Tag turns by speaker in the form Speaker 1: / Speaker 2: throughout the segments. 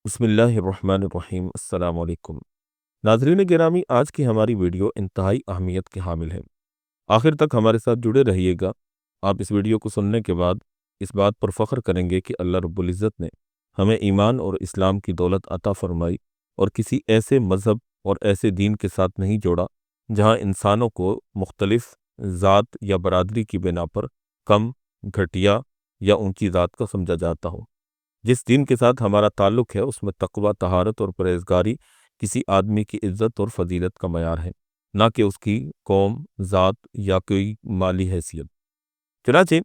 Speaker 1: بسم اللہ الرحمن الرحیم۔ السلام علیکم ناظرین گرامی، آج کی ہماری ویڈیو انتہائی اہمیت کے حامل ہے۔ آخر تک ہمارے ساتھ جڑے رہیے گا۔ آپ اس ویڈیو کو سننے کے بعد اس بات پر فخر کریں گے کہ اللہ رب العزت نے ہمیں ایمان اور اسلام کی دولت عطا فرمائی اور کسی ایسے مذہب اور ایسے دین کے ساتھ نہیں جوڑا جہاں انسانوں کو مختلف ذات یا برادری کی بنا پر کم، گھٹیا یا اونچی ذات کا سمجھا جاتا ہو۔ جس دین کے ساتھ ہمارا تعلق ہے اس میں تقوی، طہارت اور پرہیزگاری کسی آدمی کی عزت اور فضیلت کا معیار ہے، نہ کہ اس کی قوم، ذات یا کوئی مالی حیثیت۔ چنانچہ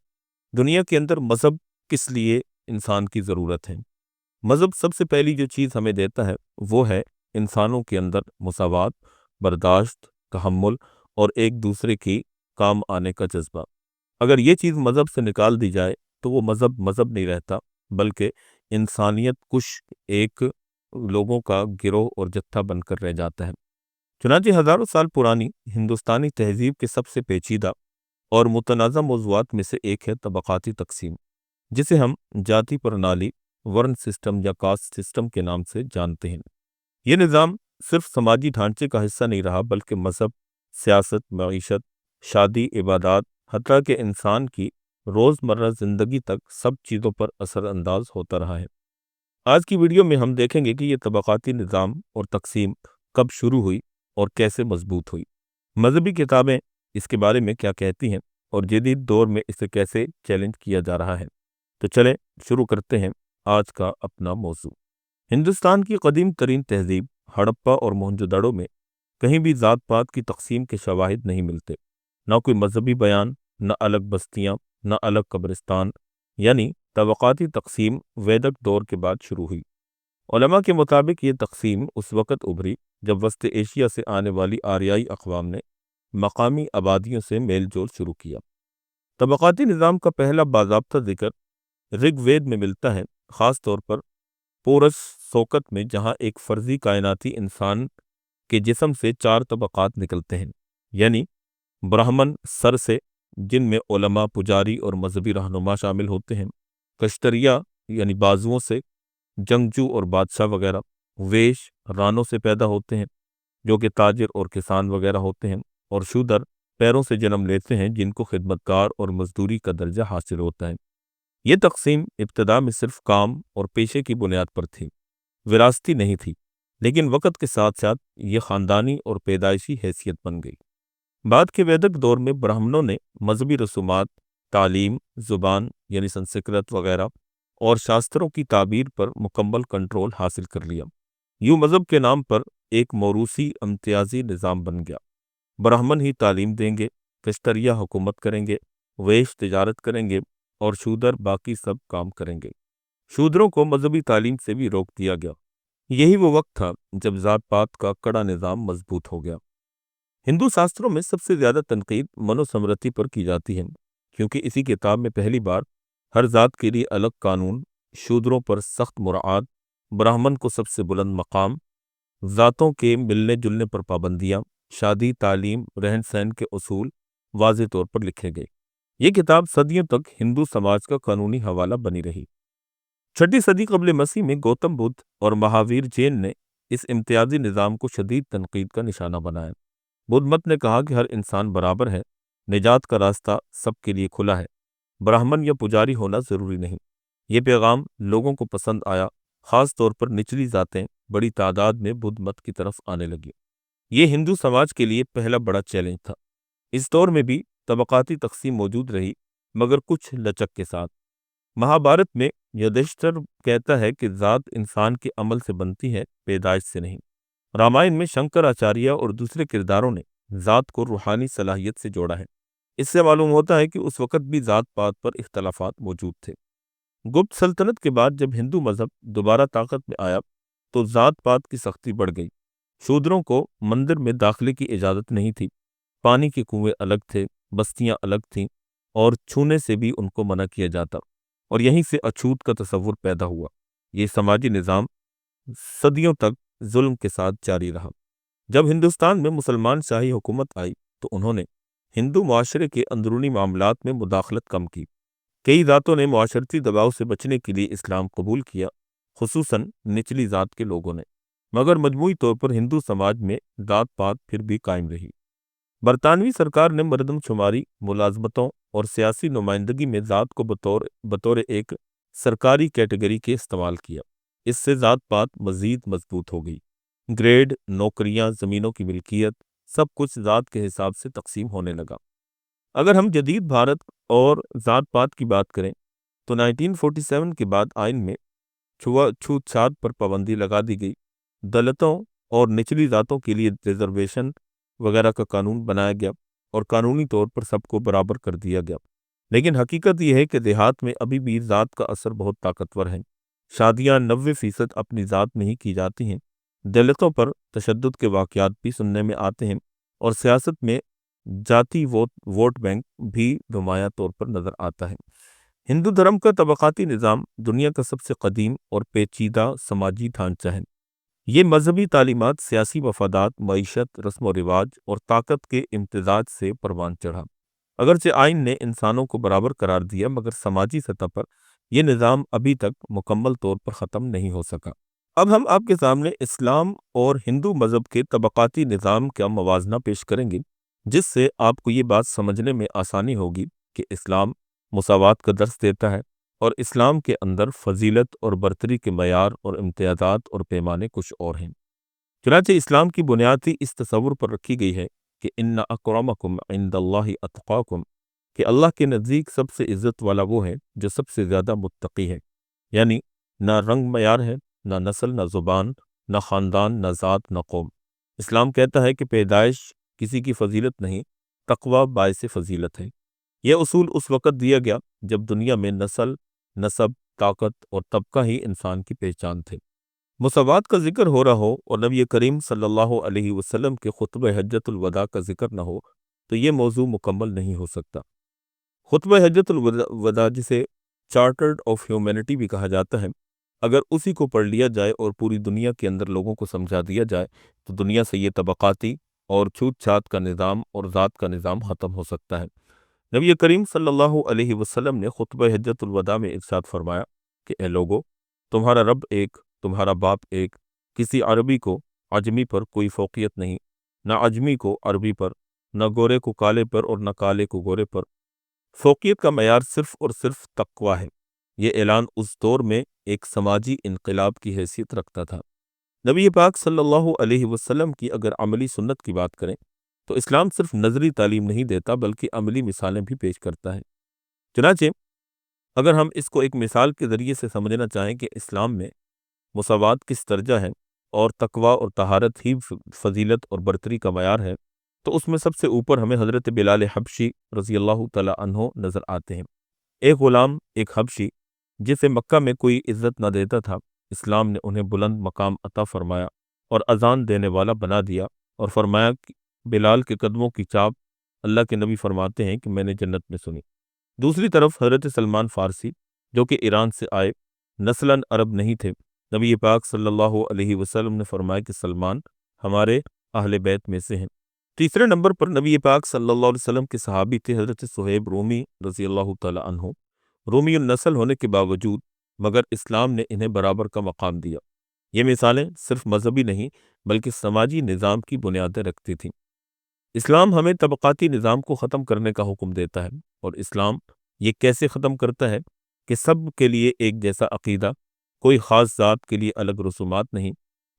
Speaker 1: دنیا کے اندر مذہب کس لیے انسان کی ضرورت ہے؟ مذہب سب سے پہلی جو چیز ہمیں دیتا ہے وہ ہے انسانوں کے اندر مساوات، برداشت، تحمل اور ایک دوسرے کی کام آنے کا جذبہ۔ اگر یہ چیز مذہب سے نکال دی جائے تو وہ مذہب نہیں رہتا، بلکہ انسانیت کش ایک لوگوں کا گروہ اور جتھا بن کر رہ جاتا ہے۔ چنانچہ ہزاروں سال پرانی ہندوستانی تہذیب کے سب سے پیچیدہ اور متنازع موضوعات میں سے ایک ہے طبقاتی تقسیم، جسے ہم جاتی پرنالی، ورن سسٹم یا کاسٹ سسٹم کے نام سے جانتے ہیں۔ یہ نظام صرف سماجی ڈھانچے کا حصہ نہیں رہا، بلکہ مذہب، سیاست، معیشت، شادی، عبادات، حتیٰ کہ انسان کی روزمرہ زندگی تک سب چیزوں پر اثر انداز ہوتا رہا ہے۔ آج کی ویڈیو میں ہم دیکھیں گے کہ یہ طبقاتی نظام اور تقسیم کب شروع ہوئی اور کیسے مضبوط ہوئی، مذہبی کتابیں اس کے بارے میں کیا کہتی ہیں اور جدید دور میں اسے کیسے چیلنج کیا جا رہا ہے۔ تو چلیں شروع کرتے ہیں آج کا اپنا موضوع۔ ہندوستان کی قدیم ترین تہذیب ہڑپا اور موہنجو دڑو میں کہیں بھی ذات پات کی تقسیم کے شواہد نہیں ملتے، نہ کوئی مذہبی بیان، نہ الگ بستیاں، نہ الگ قبرستان۔ یعنی طبقاتی تقسیم ویدک دور کے بعد شروع ہوئی۔ علماء کے مطابق یہ تقسیم اس وقت ابھری جب وسط ایشیا سے آنے والی آریائی اقوام نے مقامی آبادیوں سے میل جول شروع کیا۔ طبقاتی نظام کا پہلا باضابطہ ذکر رگ وید میں ملتا ہے، خاص طور پر پورس سوکت میں، جہاں ایک فرضی کائناتی انسان کے جسم سے 4 طبقات نکلتے ہیں، یعنی برہمن سر سے، جن میں علماء، پجاری اور مذہبی رہنما شامل ہوتے ہیں، کشتریہ یعنی بازوؤں سے، جنگجو اور بادشاہ وغیرہ، ویش رانوں سے پیدا ہوتے ہیں جو کہ تاجر اور کسان وغیرہ ہوتے ہیں، اور شودر پیروں سے جنم لیتے ہیں جن کو خدمتگار اور مزدوری کا درجہ حاصل ہوتا ہے۔ یہ تقسیم ابتدا میں صرف کام اور پیشے کی بنیاد پر تھی، وراثتی نہیں تھی، لیکن وقت کے ساتھ ساتھ یہ خاندانی اور پیدائشی حیثیت بن گئی۔ بعد کے ویدک دور میں برہمنوں نے مذہبی رسومات، تعلیم، زبان یعنی سنسکرت وغیرہ اور شاستروں کی تعبیر پر مکمل کنٹرول حاصل کر لیا۔ یوں مذہب کے نام پر ایک موروثی امتیازی نظام بن گیا۔ برہمن ہی تعلیم دیں گے، کشتریہ حکومت کریں گے، ویش تجارت کریں گے اور شودر باقی سب کام کریں گے۔ شودروں کو مذہبی تعلیم سے بھی روک دیا گیا۔ یہی وہ وقت تھا جب ذات پات کا کڑا نظام مضبوط ہو گیا۔ ہندو شاستروں میں سب سے زیادہ تنقید منو سمرتی پر کی جاتی ہے، کیونکہ اسی کتاب میں پہلی بار ہر ذات کے لیے الگ قانون، شودروں پر سخت مراعات، برہمن کو سب سے بلند مقام، ذاتوں کے ملنے جلنے پر پابندیاں، شادی، تعلیم، رہن سہن کے اصول واضح طور پر لکھے گئے۔ یہ کتاب صدیوں تک ہندو سماج کا قانونی حوالہ بنی رہی۔ 6 صدی قبل مسیح میں گوتم بدھ اور مہاویر جین نے اس امتیازی نظام کو شدید تنقید کا نشانہ بنایا۔ بدھ مت نے کہا کہ ہر انسان برابر ہے، نجات کا راستہ سب کے لیے کھلا ہے، برہمن یا پجاری ہونا ضروری نہیں۔ یہ پیغام لوگوں کو پسند آیا، خاص طور پر نچلی ذاتیں بڑی تعداد میں بدھ مت کی طرف آنے لگی۔ یہ ہندو سماج کے لیے پہلا بڑا چیلنج تھا۔ اس دور میں بھی طبقاتی تقسیم موجود رہی، مگر کچھ لچک کے ساتھ۔ مہابھارت میں یدھشٹھر کہتا ہے کہ ذات انسان کے عمل سے بنتی ہے، پیدائش سے نہیں۔ رامائن میں شنکر آچاریہ اور دوسرے کرداروں نے ذات کو روحانی صلاحیت سے جوڑا ہے۔ اس سے معلوم ہوتا ہے کہ اس وقت بھی ذات پات پر اختلافات موجود تھے۔ گپت سلطنت کے بعد جب ہندو مذہب دوبارہ طاقت میں آیا تو ذات پات کی سختی بڑھ گئی۔ شودروں کو مندر میں داخلے کی اجازت نہیں تھی، پانی کے کنویں الگ تھے، بستیاں الگ تھیں اور چھونے سے بھی ان کو منع کیا جاتا، اور یہیں سے اچھوت کا تصور پیدا ہوا۔ یہ سماجی نظام صدیوں تک ظلم کے ساتھ جاری رہا۔ جب ہندوستان میں مسلمان شاہی حکومت آئی تو انہوں نے ہندو معاشرے کے اندرونی معاملات میں مداخلت کم کی۔ کئی ذاتوں نے معاشرتی دباؤ سے بچنے کے لیے اسلام قبول کیا، خصوصاً نچلی ذات کے لوگوں نے، مگر مجموعی طور پر ہندو سماج میں ذات پات پھر بھی قائم رہی۔ برطانوی سرکار نے مردم شماری، ملازمتوں اور سیاسی نمائندگی میں ذات کو بطور ایک سرکاری کیٹیگری کے استعمال کیا۔ اس سے ذات پات مزید مضبوط ہو گئی۔ گریڈ، نوکریاں، زمینوں کی ملکیت، سب کچھ ذات کے حساب سے تقسیم ہونے لگا۔ اگر ہم جدید بھارت اور ذات پات کی بات کریں تو 1947 کے بعد آئین میں چھوت چھات پر پابندی لگا دی گئی۔ دلتوں اور نچلی ذاتوں کے لیے ریزرویشن وغیرہ کا قانون بنایا گیا اور قانونی طور پر سب کو برابر کر دیا گیا۔ لیکن حقیقت یہ ہے کہ دیہات میں ابھی بھی ذات کا اثر بہت طاقتور ہے۔ شادیاں 90% اپنی ذات میں ہی کی جاتی ہیں۔ دلتوں پر تشدد کے واقعات بھی سننے میں آتے ہیں اور سیاست میں ذاتی ووٹ بینک بھی نمایاں طور پر نظر آتا ہے۔ ہندو دھرم کا طبقاتی نظام دنیا کا سب سے قدیم اور پیچیدہ سماجی ڈھانچہ ہے۔ یہ مذہبی تعلیمات، سیاسی مفادات، معیشت، رسم و رواج اور طاقت کے امتزاج سے پروان چڑھا۔ اگرچہ آئین نے انسانوں کو برابر قرار دیا، مگر سماجی سطح پر یہ نظام ابھی تک مکمل طور پر ختم نہیں ہو سکا۔ اب ہم آپ کے سامنے اسلام اور ہندو مذہب کے طبقاتی نظام کا موازنہ پیش کریں گے، جس سے آپ کو یہ بات سمجھنے میں آسانی ہوگی کہ اسلام مساوات کا درس دیتا ہے اور اسلام کے اندر فضیلت اور برتری کے معیار اور امتیازات اور پیمانے کچھ اور ہیں۔ چنانچہ اسلام کی بنیاد ہی اس تصور پر رکھی گئی ہے کہ ان اکرمکم عند اللہ اتقاکم، کہ اللہ کے نزدیک سب سے عزت والا وہ ہے جو سب سے زیادہ متقی ہے۔ یعنی نہ رنگ معیار ہے، نہ نسل، نہ زبان، نہ خاندان، نہ ذات، نہ قوم۔ اسلام کہتا ہے کہ پیدائش کسی کی فضیلت نہیں، تقوی باعث فضیلت ہے۔ یہ اصول اس وقت دیا گیا جب دنیا میں نسل، نسب، طاقت اور طبقہ ہی انسان کی پہچان تھے۔ مساوات کا ذکر ہو رہا ہو اور نبی کریم صلی اللہ علیہ وسلم کے خطبہ حجۃ الوداع کا ذکر نہ ہو تو یہ موضوع مکمل نہیں ہو سکتا۔ خطبہ حجۃ الوداع، جسے چارٹرڈ آف ہیومینٹی بھی کہا جاتا ہے، اگر اسی کو پڑھ لیا جائے اور پوری دنیا کے اندر لوگوں کو سمجھا دیا جائے تو دنیا سے یہ طبقاتی اور چھوت چھات کا نظام اور ذات کا نظام ختم ہو سکتا ہے۔ نبی کریم صلی اللہ علیہ وسلم نے خطبہ حجۃ الوداع میں ارشاد فرمایا کہ اے لوگو، تمہارا رب ایک، تمہارا باپ ایک۔ کسی عربی کو عجمی پر کوئی فوقیت نہیں، نہ عجمی کو عربی پر، نہ گورے کو کالے پر اور نہ کالے کو گورے پر۔ فوقیت کا معیار صرف اور صرف تقوی ہے۔ یہ اعلان اس دور میں ایک سماجی انقلاب کی حیثیت رکھتا تھا۔ نبی پاک صلی اللہ علیہ وسلم کی اگر عملی سنت کی بات کریں تو اسلام صرف نظری تعلیم نہیں دیتا بلکہ عملی مثالیں بھی پیش کرتا ہے۔ چنانچہ اگر ہم اس کو ایک مثال کے ذریعے سے سمجھنا چاہیں کہ اسلام میں مساوات کس درجہ ہے اور تقوی اور طہارت ہی فضیلت اور برتری کا معیار ہے، تو اس میں سب سے اوپر ہمیں حضرت بلال حبشی رضی اللہ تعالی عنہ نظر آتے ہیں۔ ایک غلام، ایک حبشی جسے مکہ میں کوئی عزت نہ دیتا تھا، اسلام نے انہیں بلند مقام عطا فرمایا اور اذان دینے والا بنا دیا اور فرمایا کہ بلال کے قدموں کی چاپ اللہ کے نبی فرماتے ہیں کہ میں نے جنت میں سنی۔ دوسری طرف حضرت سلمان فارسی، جو کہ ایران سے آئے، نسلاً عرب نہیں تھے، نبی پاک صلی اللہ علیہ وسلم نے فرمایا کہ سلمان ہمارے اہل بیت میں سے ہیں۔ تیسرے نمبر پر نبی پاک صلی اللہ علیہ وسلم کے صحابی تھے حضرت صہیب رومی رضی اللہ تعالی عنہ۔ رومی النسل ہونے کے باوجود مگر اسلام نے انہیں برابر کا مقام دیا۔ یہ مثالیں صرف مذہبی نہیں بلکہ سماجی نظام کی بنیادیں رکھتی تھیں۔ اسلام ہمیں طبقاتی نظام کو ختم کرنے کا حکم دیتا ہے، اور اسلام یہ کیسے ختم کرتا ہے کہ سب کے لیے ایک جیسا عقیدہ، کوئی خاص ذات کے لیے الگ رسومات نہیں،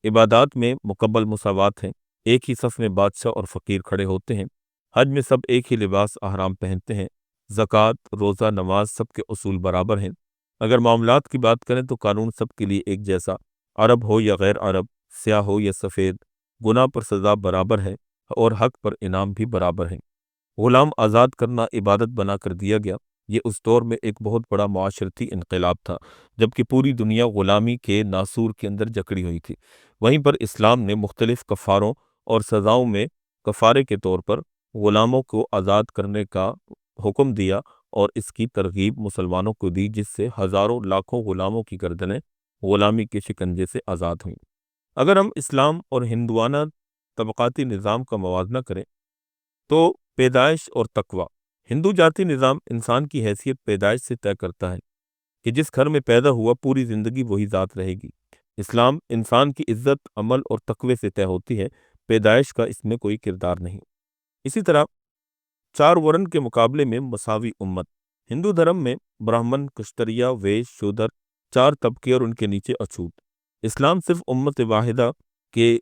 Speaker 1: عبادات میں مکمل مساوات ہے، ایک ہی صف میں بادشاہ اور فقیر کھڑے ہوتے ہیں، حج میں سب ایک ہی لباس احرام پہنتے ہیں، زکوٰۃ، روزہ، نماز سب کے اصول برابر ہیں۔ اگر معاملات کی بات کریں تو قانون سب کے لیے ایک جیسا، عرب ہو یا غیر عرب، سیاہ ہو یا سفید، گناہ پر سزا برابر ہے اور حق پر انعام بھی برابر ہے۔ غلام آزاد کرنا عبادت بنا کر دیا گیا۔ یہ اس دور میں ایک بہت بڑا معاشرتی انقلاب تھا جبکہ پوری دنیا غلامی کے ناسور کے اندر جکڑی ہوئی تھی۔ وہیں پر اسلام نے مختلف کفاروں اور سزاؤں میں کفارے کے طور پر غلاموں کو آزاد کرنے کا حکم دیا اور اس کی ترغیب مسلمانوں کو دی، جس سے ہزاروں لاکھوں غلاموں کی گردنیں غلامی کے شکنجے سے آزاد ہوئیں۔ اگر ہم اسلام اور ہندوانہ طبقاتی نظام کا موازنہ کریں تو پیدائش اور تقوی، ہندو ذاتی نظام انسان کی حیثیت پیدائش سے طے کرتا ہے۔ کہ جس گھر میں پیدا ہوا پوری زندگی وہی ذات رہے گی۔ اسلام انسان کی عزت، عمل اور تقوی سے طے ہوتی ہے، پیدائش کا اس میں کوئی کردار نہیں۔ اسی طرح چار ورن کے مقابلے میں مساوی امت۔ ہندو دھرم میں براہمن، کشتریہ، ویش، شودر چار طبقے اور ان کے نیچے اچھوت۔ اسلام صرف امت واحدہ کے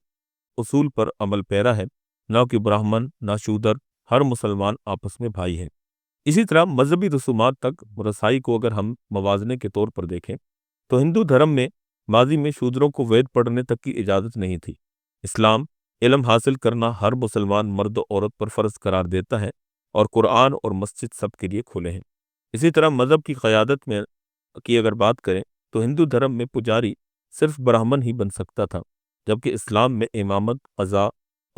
Speaker 1: اصول پر عمل پیرا ہے، نہ کہ براہمن نہ شودر، ہر مسلمان آپس میں بھائی ہے۔ اسی طرح مذہبی رسومات تک رسائی کو اگر ہم موازنے کے طور پر دیکھیں تو ہندو دھرم میں ماضی میں شودروں کو وید پڑھنے تک کی اجازت نہیں تھی۔ اسلام علم حاصل کرنا ہر مسلمان مرد و عورت پر فرض قرار دیتا ہے، اور قرآن اور مسجد سب کے لیے کھلے ہیں۔ اسی طرح مذہب کی قیادت میں کی اگر بات کریں تو ہندو دھرم میں پجاری صرف براہمن ہی بن سکتا تھا، جبکہ اسلام میں امامت، قضاء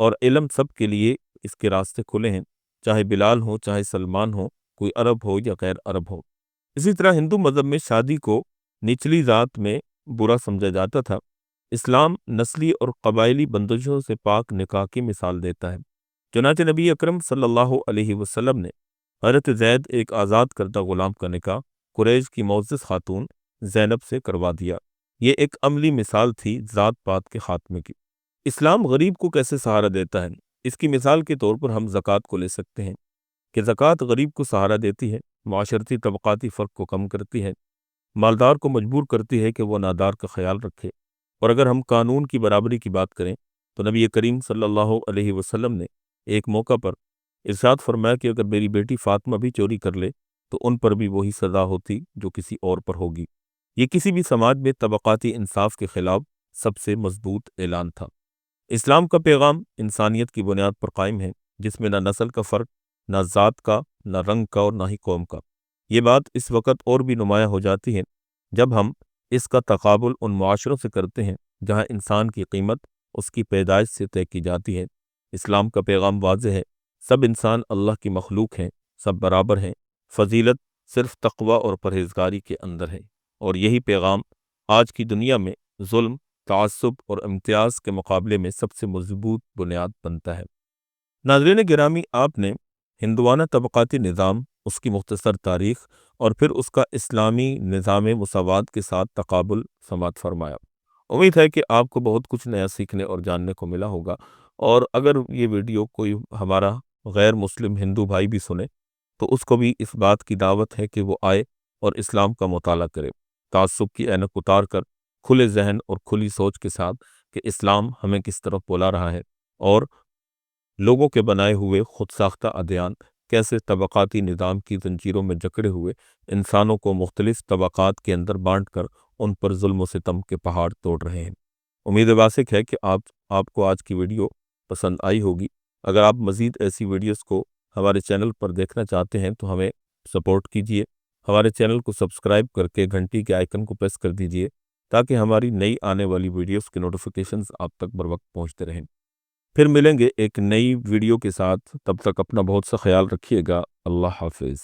Speaker 1: اور علم سب کے لیے اس کے راستے کھلے ہیں، چاہے بلال ہو، چاہے سلمان ہو، کوئی عرب ہو یا غیر عرب ہو۔ اسی طرح ہندو مذہب میں شادی کو نچلی ذات میں برا سمجھا جاتا تھا۔ اسلام نسلی اور قبائلی بندشوں سے پاک نکاح کی مثال دیتا ہے۔ چنانچہ نبی اکرم صلی اللہ علیہ وسلم نے حضرت زید ایک آزاد کردہ غلام کا نکاح قریش کی معزز خاتون زینب سے کروا دیا۔ یہ ایک عملی مثال تھی ذات پات کے خاتمے کی۔ اسلام غریب کو کیسے سہارا دیتا ہے؟ اس کی مثال کے طور پر ہم زکوٰۃ کو لے سکتے ہیں کہ زکوٰۃ غریب کو سہارا دیتی ہے، معاشرتی طبقاتی فرق کو کم کرتی ہے، مالدار کو مجبور کرتی ہے کہ وہ نادار کا خیال رکھے۔ اور اگر ہم قانون کی برابری کی بات کریں تو نبی کریم صلی اللہ علیہ وسلم نے ایک موقع پر ارشاد فرمایا کہ اگر میری بیٹی فاطمہ بھی چوری کر لے تو ان پر بھی وہی سزا ہوتی جو کسی اور پر ہوگی۔ یہ کسی بھی سماج میں طبقاتی انصاف کے خلاف سب سے مضبوط اعلان تھا۔ اسلام کا پیغام انسانیت کی بنیاد پر قائم ہے، جس میں نہ نسل کا فرق، نہ ذات کا، نہ رنگ کا اور نہ ہی قوم کا۔ یہ بات اس وقت اور بھی نمایاں ہو جاتی ہے جب ہم اس کا تقابل ان معاشروں سے کرتے ہیں جہاں انسان کی قیمت اس کی پیدائش سے طے کی جاتی ہے۔ اسلام کا پیغام واضح ہے، سب انسان اللہ کی مخلوق ہیں، سب برابر ہیں، فضیلت صرف تقوی اور پرہیزگاری کے اندر ہے، اور یہی پیغام آج کی دنیا میں ظلم، تعصب اور امتیاز کے مقابلے میں سب سے مضبوط بنیاد بنتا ہے۔ ناظرین گرامی، آپ نے ہندوانہ طبقاتی نظام، اس کی مختصر تاریخ اور پھر اس کا اسلامی نظام مساوات کے ساتھ تقابل سماعت فرمایا۔ امید ہے کہ آپ کو بہت کچھ نیا سیکھنے اور جاننے کو ملا ہوگا، اور اگر یہ ویڈیو کوئی ہمارا غیر مسلم ہندو بھائی بھی سنے تو اس کو بھی اس بات کی دعوت ہے کہ وہ آئے اور اسلام کا مطالعہ کرے، تعصب کی اینک اتار کر کھلے ذہن اور کھلی سوچ کے ساتھ کہ اسلام ہمیں کس طرف بلا رہا ہے، اور لوگوں کے بنائے ہوئے خود ساختہ ادیان کیسے طبقاتی نظام کی زنجیروں میں جکڑے ہوئے انسانوں کو مختلف طبقات کے اندر بانٹ کر ان پر ظلم و ستم کے پہاڑ توڑ رہے ہیں۔ امید واسق ہے کہ آپ کو آج کی ویڈیو پسند آئی ہوگی۔ اگر آپ مزید ایسی ویڈیوز کو ہمارے چینل پر دیکھنا چاہتے ہیں تو ہمیں سپورٹ کیجئے، ہمارے چینل کو سبسکرائب کر کے گھنٹی کے آئیکن کو پریس کر دیجئے تاکہ ہماری نئی آنے والی ویڈیوز کے نوٹیفیکیشنز آپ تک بر وقت پہنچتے رہیں۔ پھر ملیں گے ایک نئی ویڈیو کے ساتھ، تب تک اپنا بہت سا خیال رکھیے گا۔ اللہ حافظ۔